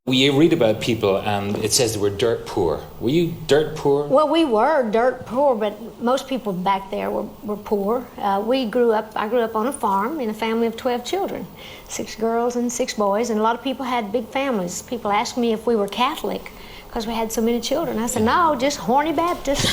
You read about people and it says they were dirt poor. Were you dirt poor? Well, we were dirt poor, but most people back there were poor. I grew up on a farm in a family of 12 children, 6 girls and 6 boys, and a lot of people had big families. People asked me if we were Catholic because we had so many children. I said, no, just horny Baptist.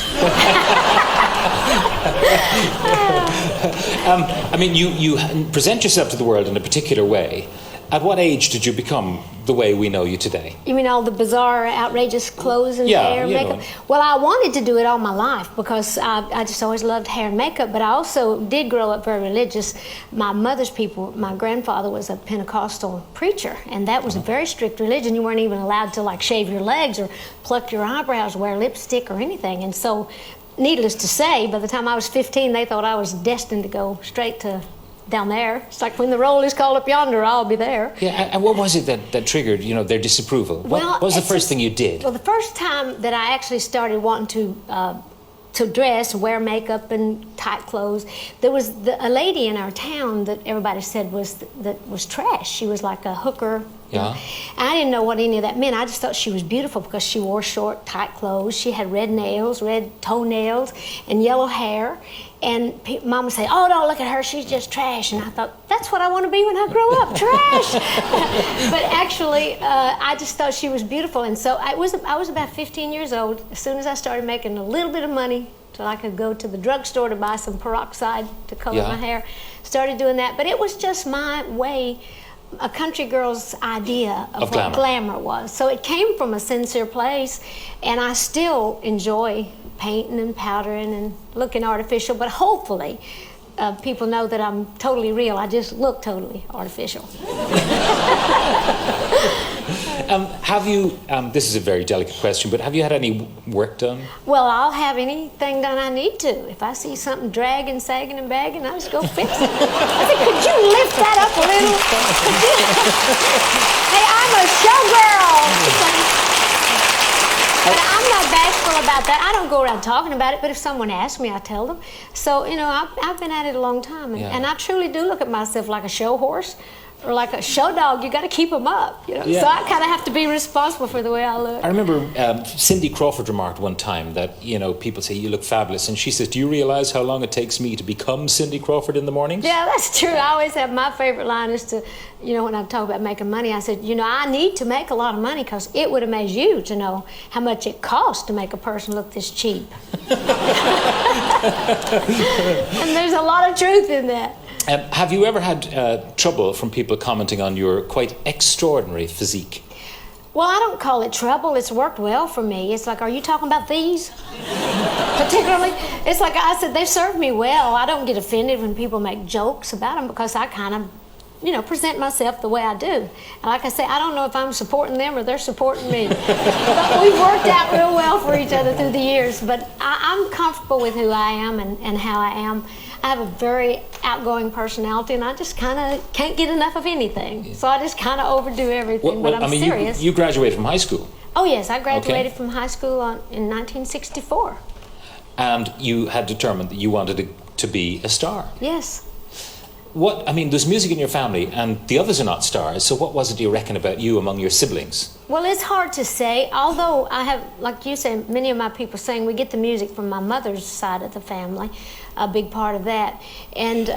You present yourself to the world in a particular way. At what age did you become the way we know you today? You mean all the bizarre, outrageous clothes and hair and makeup? Well, I wanted to do it all my life because I just always loved hair and makeup, but I also did grow up very religious. My mother's people, my grandfather was a Pentecostal preacher, and that was a very strict religion. You weren't even allowed to shave your legs or pluck your eyebrows, wear lipstick or anything. And so, needless to say, by the time I was 15, they thought I was destined to go straight to down there. It's like when the roll is called up yonder, I'll be there. Yeah, and what was it that triggered, their disapproval? What was the first thing you did? Well, the first time that I actually started wanting to dress, wear makeup and tight clothes, there was a lady in our town that everybody said was trash. She was like a hooker. Yeah. And I didn't know what any of that meant. I just thought she was beautiful because she wore short, tight clothes. She had red nails, red toenails, and yellow hair. And Mom would say, "Oh, don't look at her. She's just trash." And I thought, that's what I want to be when I grow up, trash. But actually, I just thought she was beautiful. And so I was about 15 years old. As soon as I started making a little bit of money, so I could go to the drugstore to buy some peroxide to color my hair, started doing that. But it was just my way, a country girl's idea of what glamour was. So it came from a sincere place, and I still enjoy painting and powdering and looking artificial, but hopefully people know that I'm totally real. I just look totally artificial. Have you, this is a very delicate question, but have you had any work done? Well, I'll have anything done I need to. If I see something dragging, sagging, and bagging, I just go fix it. I said, could you lift that up a little? Hey, I'm a showgirl. But I'm not bashful about that. I don't go around talking about it, but if someone asks me, I tell them. So, I've been at it a long time, and I truly do look at myself like a show horse or like a show dog. You got to keep them up, So I kind of have to be responsible for the way I look. I remember Cindy Crawford remarked one time that, people say, you look fabulous. And she says, do you realize how long it takes me to become Cindy Crawford in the mornings? Yeah, that's true. I always have, my favorite line is to, when I talk about making money, I said, I need to make a lot of money because it would amaze you to know how much it costs to make a person look this cheap. And there's a lot of truth in that. Have you ever had trouble from people commenting on your quite extraordinary physique? Well, I don't call it trouble. It's worked well for me. It's like, are you talking about these? Particularly? It's like I said, they've served me well. I don't get offended when people make jokes about them because I kind of, present myself the way I do. And like I say, I don't know if I'm supporting them or they're supporting me. But we've worked out real well for each other through the years. But I'm comfortable with who I am and how I am. I have a very outgoing personality, and I just kind of can't get enough of anything. So I just kind of overdo everything, but I'm serious. You graduated from high school? Oh, yes. I graduated from high school in 1964. And you had determined that you wanted to be a star? Yes. There's music in your family, and the others are not stars, so what was it you reckon about you among your siblings? Well, it's hard to say, although I have, like you say, many of my people sing, we get the music from my mother's side of the family, a big part of that. And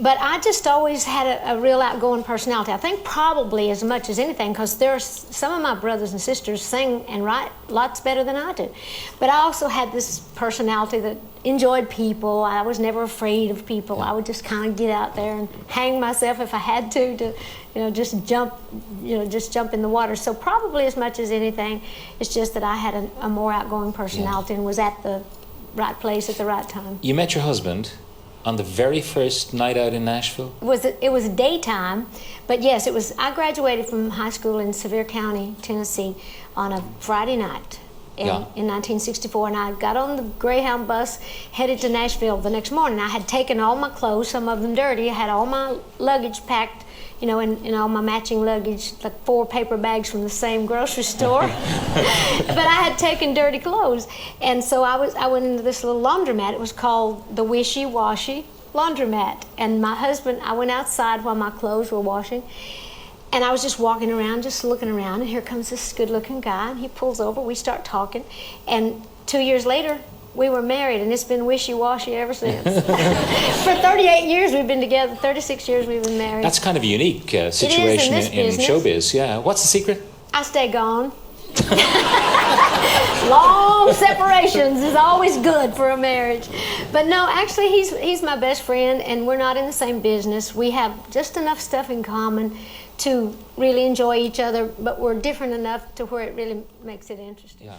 but I just always had a real outgoing personality. I think probably as much as anything, because there's some of my brothers and sisters sing and write lots better than I do. But I also had this personality that enjoyed people. I was never afraid of people. I would just kind of get out there and hang myself if I had to just jump in the water. So probably as much as anything, it's just that I had a more outgoing personality and was at the right place at the right time. You met your husband on the very first night out in Nashville? It was daytime, but yes, it was. I graduated from high school in Sevier County, Tennessee, on a Friday night in 1964, and I got on the Greyhound bus, headed to Nashville the next morning. I had taken all my clothes, some of them dirty. I had all my luggage packed, in all my matching luggage, like 4 paper bags from the same grocery store. But I had taken dirty clothes. And so I went into this little laundromat. It was called the Wishy Washy Laundromat. And my husband, I went outside while my clothes were washing. And I was just walking around, just looking around, and here comes this good-looking guy, and he pulls over, we start talking, and 2 years later, we were married, and it's been wishy-washy ever since. For 38 years we've been together, 36 years we've been married. That's kind of a unique situation in showbiz, yeah. What's the secret? I stay gone. Long separations is always good for a marriage. But no, actually he's my best friend, and we're not in the same business. We have just enough stuff in common to really enjoy each other, but we're different enough to where it really makes it interesting. Yeah.